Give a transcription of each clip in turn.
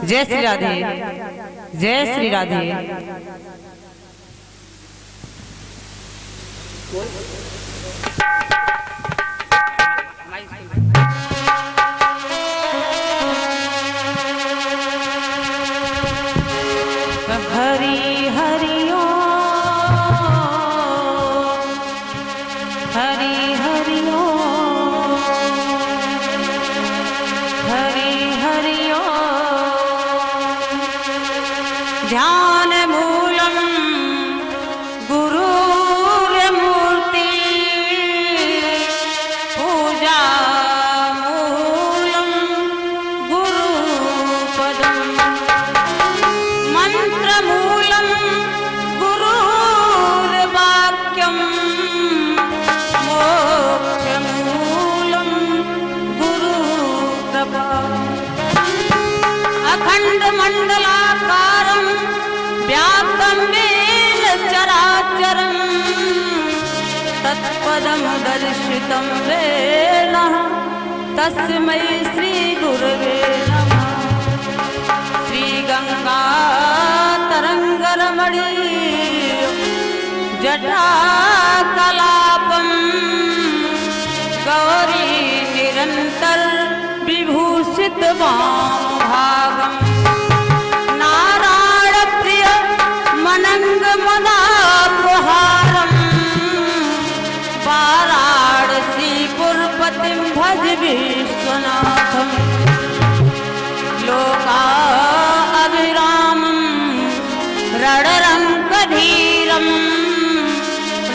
जय श्री राधे, जय श्री राधे। हरि हरि ओम, हरि हरि ओम, हरि हरि ओम। ध्यान मूलम गुरुर्मूर्ति, पूजा मूलम गुरुपदम, मंत्रमूलं गुरुर्वाक्यं, मोक्षमूलं गुरुकृपा। अखण्डमण्डलाकारं व्याप्तं येन चराचरं, तत्पदं दर्शितं येन तस्मै श्रीगुरवे नमः। श्रीगंगा तरंगरमणि जटाकलापं, गौरी निरंतर विभूषित वामभागं, नारायण प्रिय मनंग मदापहारं, वाराणसीपुरपतिं भज विश्वनाथं। लोकाभिरामं रणरङ्गधीरं,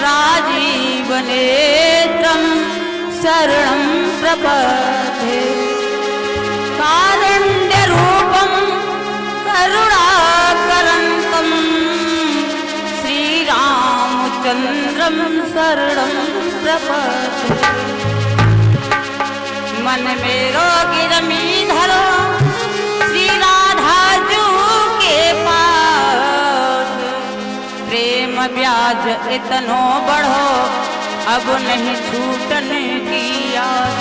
राजीवनेत्रं शरणं प्रपद्ये। कारुण्यरूपं करुणाकरन्तं, श्रीरामचन्द्रं शरणं प्रपद्ये। मन में रोगी रमी धरो, श्री राधा जू के पास। प्रेम ब्याज इतनो बढ़ो, अब नहीं छूटने की आस।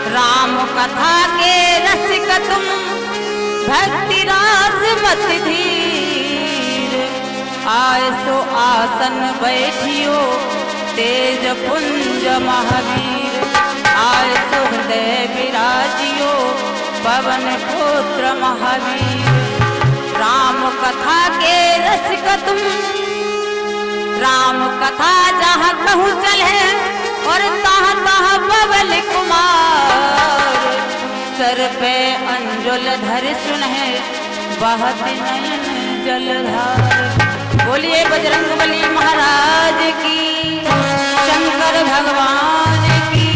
राम कथा के रसिक तुम, भक्ति रास मत धीर। आए सो आसन बैठियो, तेज पुंज महावीर। आए सो हृदय विराजियो, पवन पुत्र महावीर। राम कथा के रसिक तुम, राम कथा जहाँ कहूँ चले, और तहाँ तहाँ पवन कुमार। सर पे अंजुल धर सुनहे, बहत नयन जलधार। बोलिए बजरंगबली महाराज की, शंकर भगवान की,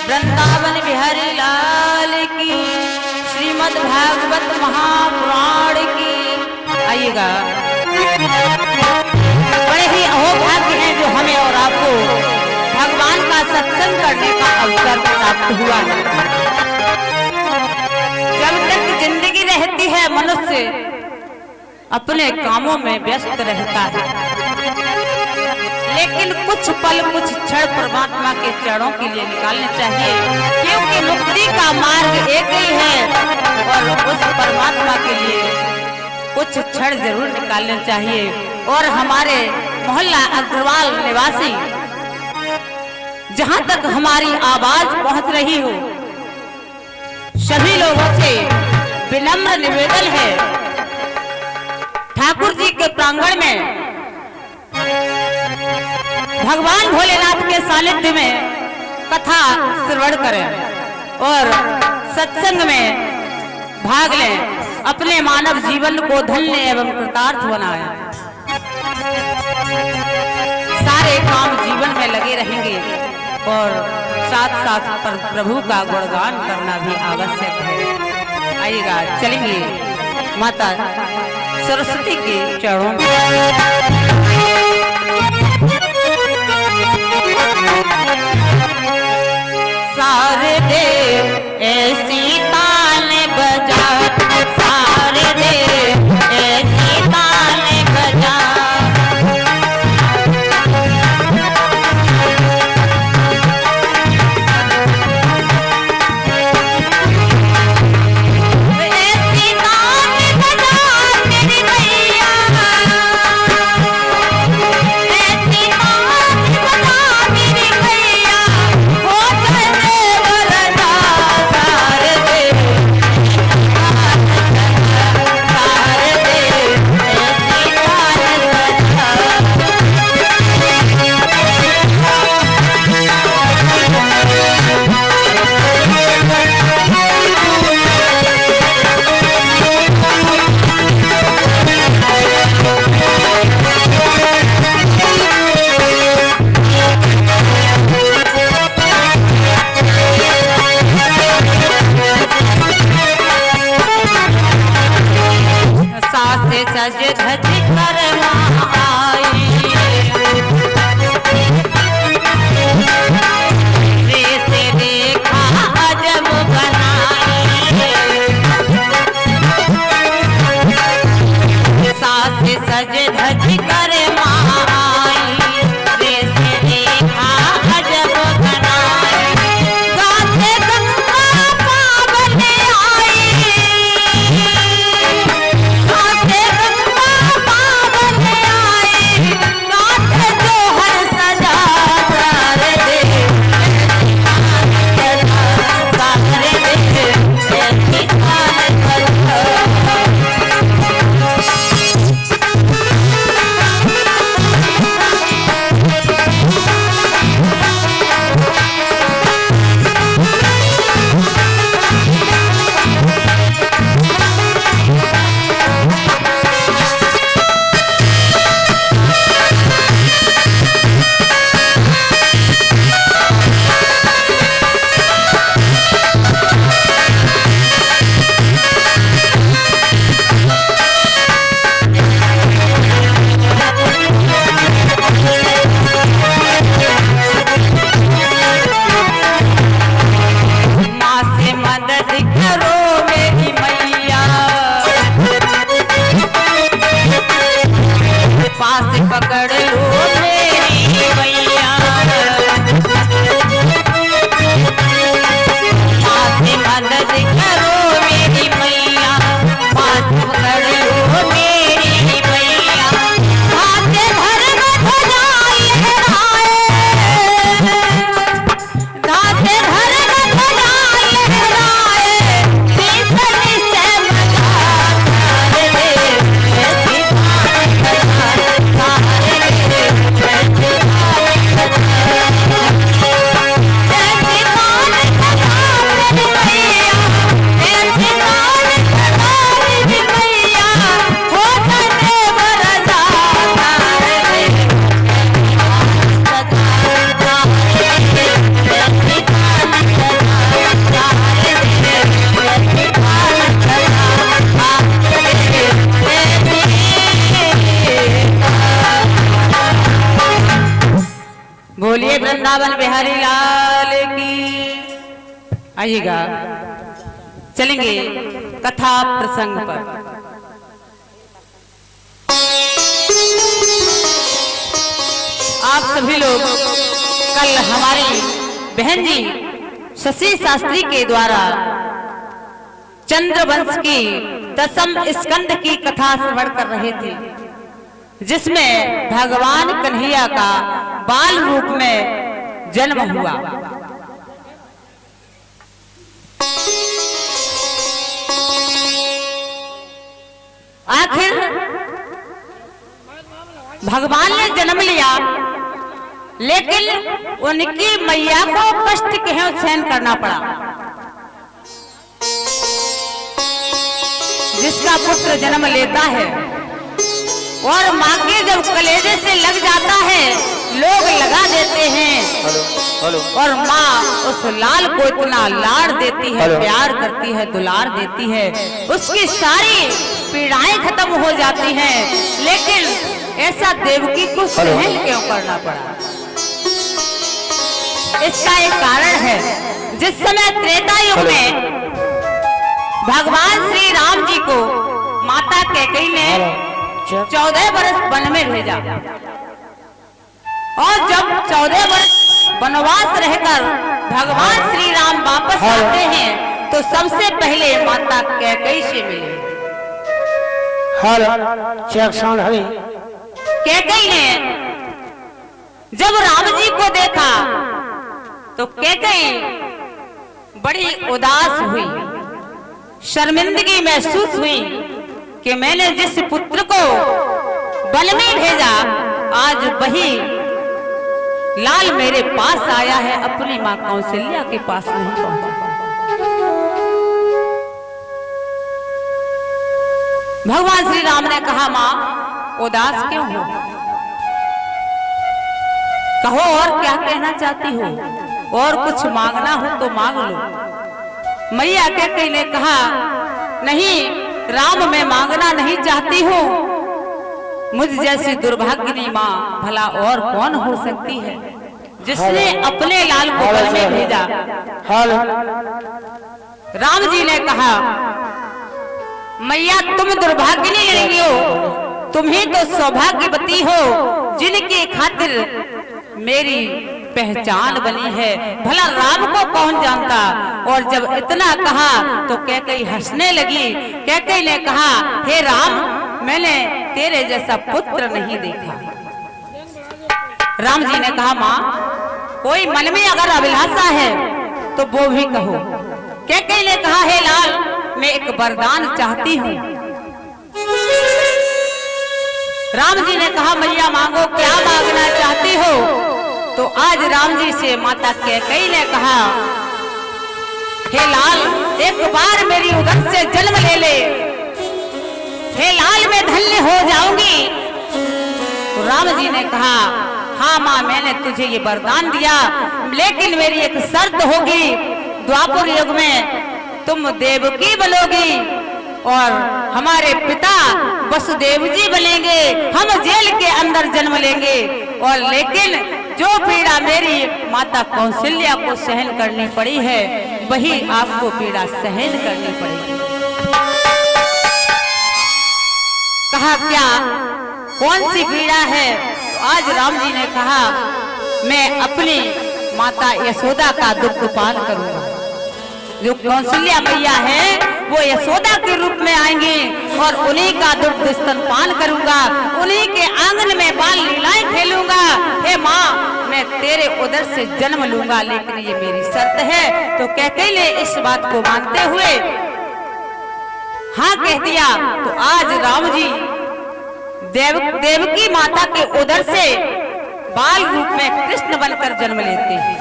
वृंदावन बिहारी लाल की, श्रीमद् भागवत महापुराण की। आइएगा, बड़े ही अहोभाग्य हैं जो हमें और आपको भगवान का सत्संग करने का अवसर प्राप्त हुआ है। जब तक जिंदगी रहती है, मनुष्य अपने कामों में व्यस्त रहता है, लेकिन कुछ पल कुछ क्षण परमात्मा के चरणों के लिए निकालने चाहिए, क्योंकि मुक्ति का मार्ग एक ही है। और उस परमात्मा के लिए कुछ क्षण जरूर निकालने चाहिए। और हमारे मोहल्ला अग्रवाल निवासी, जहां तक हमारी आवाज पहुंच रही हो, सभी लोगों से विनम्र निवेदन है, ठाकुर जी के प्रांगण में भगवान भोलेनाथ के सानिध्य में कथा श्रवण करें और सत्संग में भाग लें, अपने मानव जीवन को धन्य एवं कृतार्थ बनाएं। सारे काम जीवन में लगे रहेंगे और साथ साथ प्रभु का गुणगान करना भी आवश्यक है। आइएगा, चलेंगे माता सरस्वती के चरणों में। सारे देव ऐसी ताल बजा, सारे देव ऐसी ताल बजा। ऐसी वृंदावन बिहारी लाल की। आइएगा, चलेंगे कथा प्रसंग पर। आप सभी लोग कल हमारी बहन जी शशि शास्त्री के द्वारा चंद्रवंश की 10वीं स्कंद की कथा श्रवण कर रहे थे, जिसमें भगवान कन्हैया का बाल रूप में जन्म हुआ। आखिर भगवान ने जन्म लिया, लेकिन उनकी मैया को कष्ट क्यों सहन करना पड़ा। जिसका पुत्र जन्म लेता है और माँ के जब कलेजे से लग जाता है, लोग लगा देते हैं। और माँ उस लाल को इतना लाड़ देती है, प्यार करती है, दुलार देती है, उसकी सारी पीड़ाएं खत्म हो जाती हैं। लेकिन ऐसा देवकी को सहन क्यों करना पड़ा? इसका एक कारण है। जिस समय त्रेता युग में भगवान श्री राम जी को माता कैकेयी ने 14 वर्ष वन में भेजा, और जब 14 वर्ष वनवास रहकर भगवान श्री राम वापस आते हैं, तो सबसे पहले माता कैकेयी से मिले। कैकेयी ने जब राम जी को देखा तो कैकेयी बड़ी उदास हुई, शर्मिंदगी महसूस हुई कि मैंने जिस पुत्र को वन में भेजा, आज वही लाल मेरे पास आया है, अपनी मां कौशल्या के पास नहीं पहुंचा। भगवान श्री राम ने कहा, मां उदास क्यों हो? कहो और क्या कहना चाहती हो, और कुछ मांगना हो तो मांग लो। मैया कैकेयी ने कहा, नहीं राम, मैं मांगना नहीं चाहती हूँ। मुझ जैसी दुर्भाग्यनी माँ भला और कौन हो सकती है, जिसने अपने लाल को वन में भेजा। राम जी ने कहा, मैया तुम दुर्भाग्यनी नहीं हो, तुम ही तो सौभाग्यवती हो, जिनकी खातिर मेरी पहचान बनी है। भला राम को कौन जानता। और जब इतना कहा तो कैकेयी हंसने लगी। कैकेयी ने कहा, हे राम, मैंने तेरे जैसा पुत्र नहीं देखा। राम जी ने कहा, मां कोई मन में अगर अभिलाषा है तो वो भी कहो। कैकेयी ने कहा, हे लाल, मैं एक वरदान चाहती हूँ। राम जी ने कहा, मैया मांगो, क्या मांगना चाहती हो? तो आज राम जी से माता कैकेयी ने कहा, हे लाल, एक बार मेरी उदर से जन्म ले ले, हे लाल, मैं धन्य हो जाऊंगी। तो राम जी ने कहा, हाँ माँ, मैंने तुझे ये वरदान दिया, लेकिन मेरी एक शर्त होगी। द्वापर युग में तुम देवकी बनोगी और हमारे पिता वसुदेव जी बनेंगे। हम जेल के अंदर जन्म लेंगे, और लेकिन जो पीड़ा मेरी माता कौशल्या को सहन करनी पड़ी है, वही आपको पीड़ा सहन करनी पड़ेगी। कहा, क्या कौन सी पीड़ा है? तो आज राम जी ने कहा, मैं अपनी माता यशोदा का दुग्ध पान करूंगा। जो कौशल्या मैया है वो यशोदा के रूप में आएंगी, और उन्हीं का दुग्ध स्तनपान करूंगा, उन्हीं के आंगन में बाल लीलाएं खेलूंगा। हे माँ, मैं तेरे उदर से जन्म लूंगा, लेकिन ये मेरी शर्त है। तो कैकेयी ने इस बात को मानते हुए हाँ कह दिया। तो आज राम जी देवकी माता के उदर से बाल रूप में कृष्ण बनकर जन्म लेते हैं।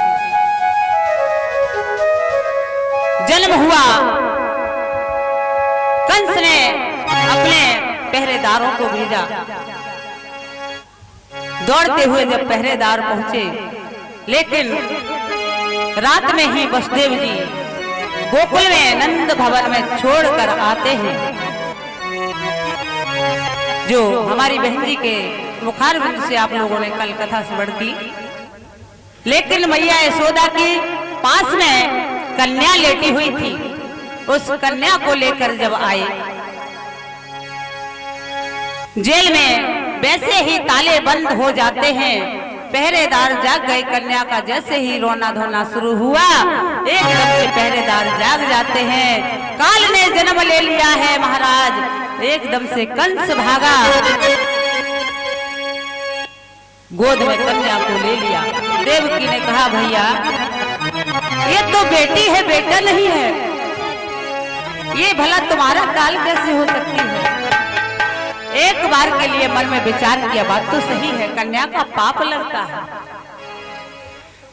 जन्म हुआ, कंस ने अपने पहरेदारों को भेजा। दौड़ते हुए जब पहरेदार पहुंचे, लेकिन रात में ही वसुदेव जी गोकुल में नंद भवन में छोड़कर आते हैं। जो हमारी बहन जी के मुखारबिंद से आप लोगों ने कल कथा श्रवण की। लेकिन मैया यशोदा के पास में कन्या लेटी हुई थी। उस कन्या को लेकर जब आए जेल में, वैसे ही ताले बंद हो जाते हैं, पहरेदार जाग गए। कन्या का जैसे ही रोना धोना शुरू हुआ, एकदम से पहरेदार जाग जाते हैं। काल ने जन्म ले लिया है महाराज। एकदम से कंस भागा, गोद में कन्या को ले लिया। देवकी ने कहा भैया ये तो बेटी है, बेटा नहीं है, ये भला तुम्हारा काल कैसे हो सकती है? एक बार के लिए मन में विचार किया, बात तो सही है, कन्या का पाप लगता है।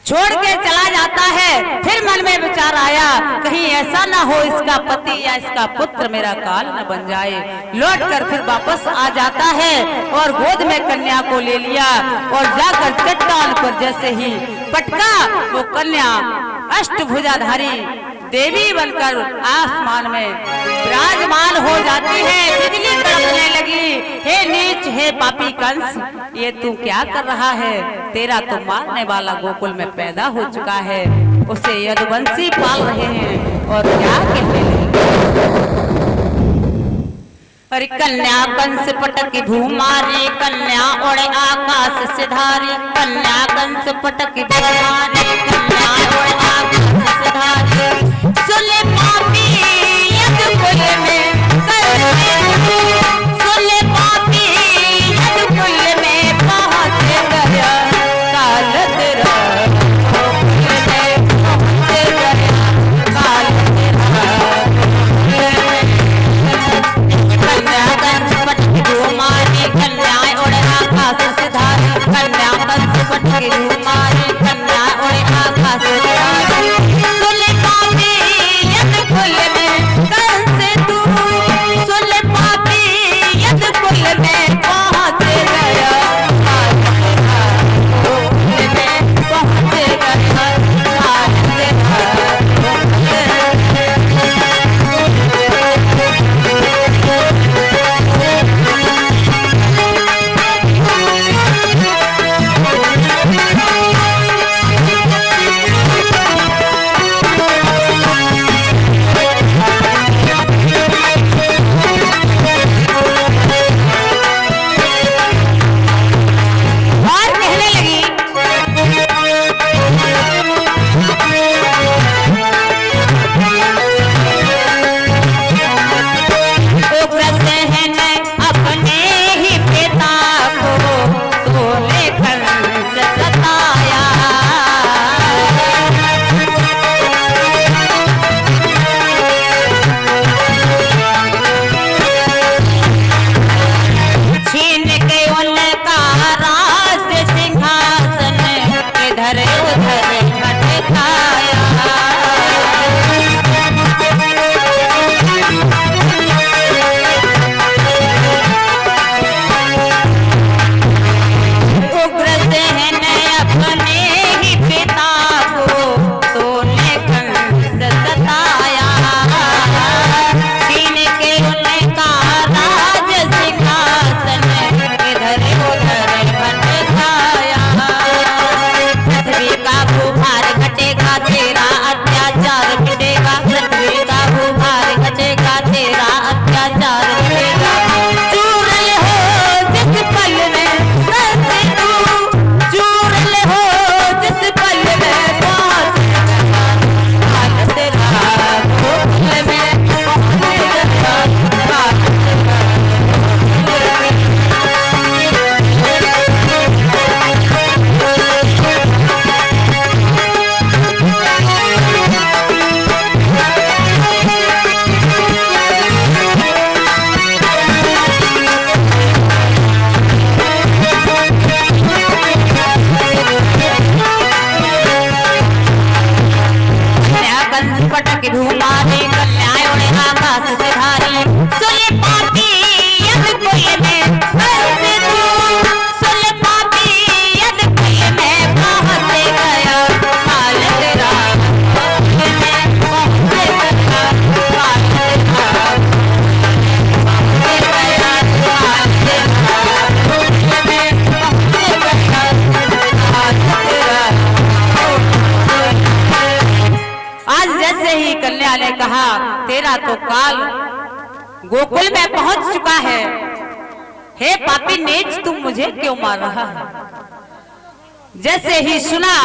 छोड़ के चला जाता है। फिर मन में विचार आया, कहीं ऐसा ना हो इसका पति या इसका पुत्र मेरा काल न बन जाए। लौट कर फिर वापस आ जाता है और गोद में कन्या को ले लिया और जाकर चट्टान पर जैसे ही पटका, वो कन्या अष्टभुजाधारी देवी बनकर आसमान में विराजमान हो जाती है। बिजली कड़कने लगी, हे नीच, हे पापी कंस, ये तू क्या कर रहा है? तेरा तो मारने वाला गोकुल में पैदा हो चुका है, उसे यदुवंशी पाल रहे हैं और क्या कहने लगे? अरे कन्या कंस पटक भूमारी, कन्या उड़े आकाश से धारी, कन्या कंस पटक भूमारी, कन्या उड़े आकाश से धारी। सुले पापी यदुकुल में सुले पापी यदुकुल में पहुंच गया काल तेरा, गोकुल में पहुंच गया काल तेरा। कन्या कंस पटक भूमारी, कन्या उड़े आकाश से धारी, कन्या कंस पटक भूमारी, कन्या उड़े आकाश से धारी। सुले पापी यदुकुल में कंस तू, सुले पापी यदुकुल में पहुंच गया काल तेरा, गोकुल में पहुंच गया काल तेरा। कहा तेरा तो काल गोकुल में पहुंच चुका है। हे पापी नीच, तुम मुझे क्यों मार रहा है? जैसे ही सुना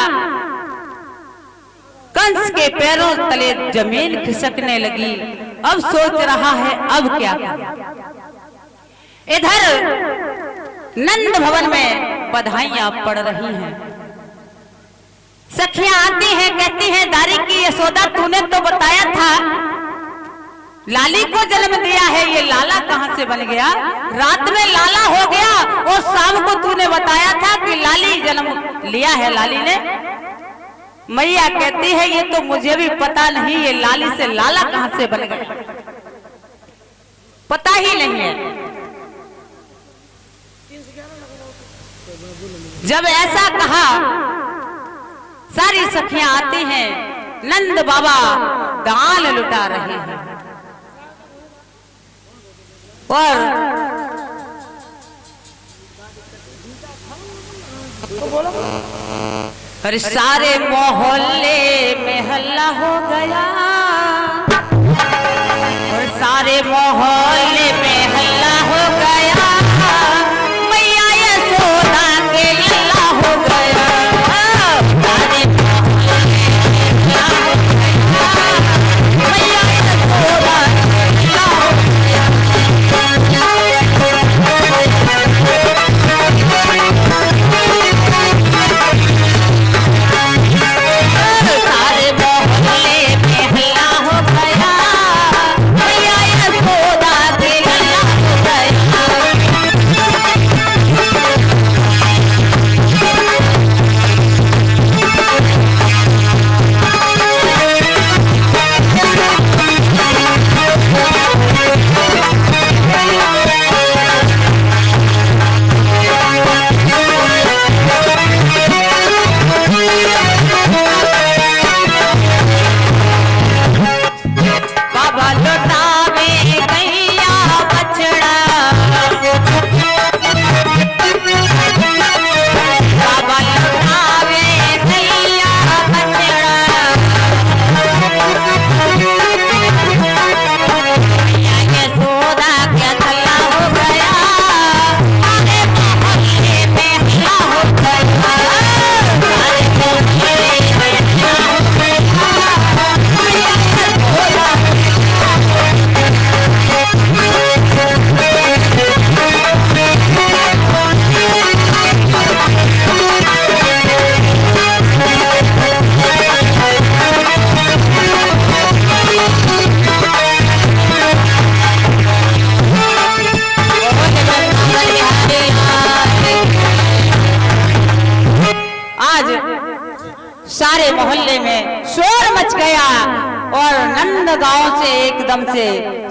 कंस के पैरों तले जमीन खिसकने लगी। अब सोच रहा है अब क्या करें। इधर नंद भवन में बधाइयां पड़ रही हैं। सखियां आती हैं, कहती हैं दारी की यशोदा, तूने तो बताया था लाली को जन्म दिया है, ये लाला कहां से बन गया? रात में लाला हो गया और शाम को तूने बताया था कि लाली जन्म लिया है लाली ने। मैया कहती है ये तो मुझे भी पता नहीं, ये लाली से लाला कहां से बन गया, पता ही नहीं है। जब ऐसा कहा सारी सखियां आती हैं, नंद बाबा दान लुटा रहे हैं और अरे सारे मोहल्ले में हल्ला हो गया और सारे मोहल्ले में हल्ला हो गया। मैया यशोदा के लल्ला हो गया। सारे मोहल्ले में हल्ला हो गया। मैया यशोदा के लल्ला हो गया। सारे मोहल्ले में शोर मच गया और नंद गांव से एकदम से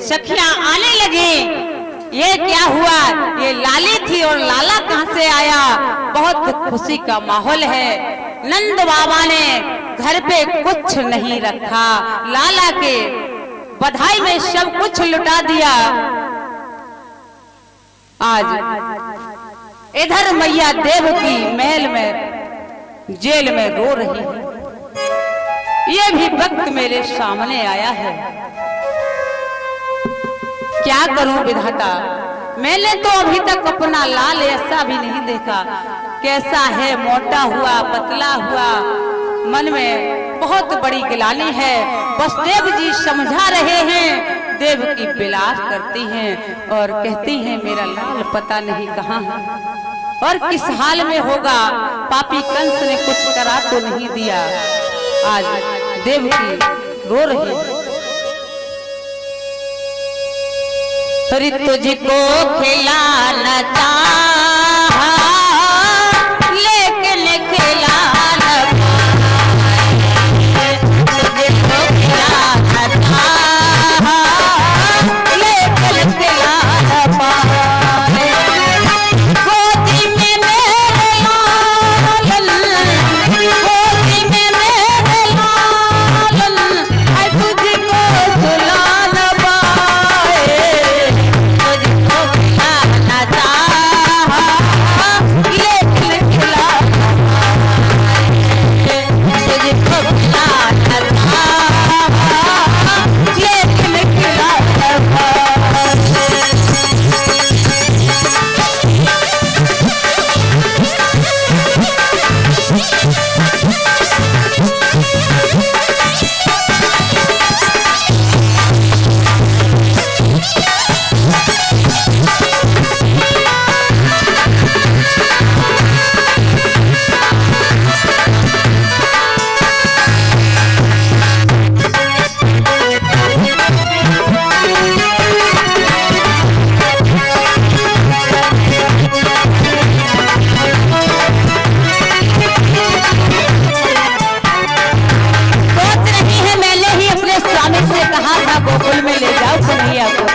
सखियां आने लगी। ये क्या हुआ? ये लाली थी और लाला कहां से आया? बहुत खुशी का माहौल है। नंद बाबा ने घर पे कुछ नहीं रखा, लाला के बधाई में सब कुछ लुटा दिया। आज इधर मैया देवकी महल में जेल में रो रही है। ये भी वक्त मेरे सामने आया है, क्या करूं विधाता? मैंने तो अभी तक अपना लाल ऐसा भी नहीं देखा, कैसा है, मोटा हुआ, पतला हुआ। मन में बहुत बड़ी गिलानी है। वसुदेव जी समझा रहे हैं, देव की बिलास करती हैं और कहती हैं मेरा लाल पता नहीं कहाँ है और किस हाल में होगा। पापी कंस ने कुछ करा तो नहीं दिया। आज देवकी रो रही है। फिर तुझको खिलाना चाहा लेकिन खिला न पाए। तुझको खिलाना चाहा लेकिन खिला न पाए। गोदी में मेरे लालन, गोदी में मेरे लालन, है तुझको सुला न पाए। तुझको खिलाना चाहा गोकुल में ले जाओ कन्हैया को।